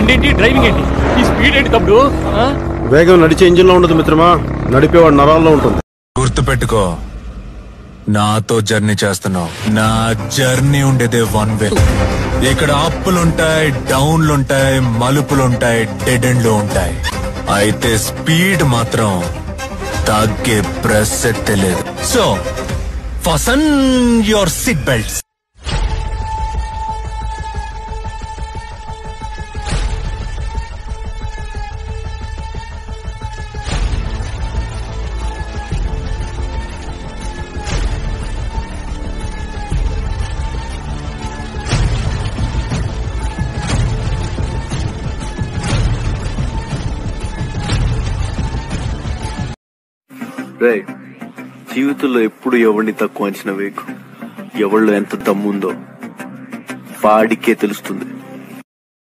బండి ఏంటి, డ్రైవింగ్ ఏంటి, ఈ స్పీడ్ ఏంటి తమ్ముడు? వేగం నడిచే ఇంజిన్ లో ఉండదు మిత్రమా, నడిపేవాడు నరాల్లో ఉంటుంది. గుర్తు పెట్టుకో, నాతో జర్నీ చేస్తున్నావు. నా జర్నీ ఉండేదే వన్ వే. ఇక్కడ అప్పులుంటాయి, డౌన్లుంటాయి, మలుపులుంటాయి, డెడ్ ఎండ్లు ఉంటాయి. అయితే స్పీడ్ మాత్రం తగ్గే ప్రసక్తే లేదు. So fasten your seat belts. రే, జీవితంలో ఎప్పుడు ఎవరిని తక్కువ అంచనా వేయకు. ఎవరిలో ఎంత దమ్ముందో వాడికే తెలుస్తుంది.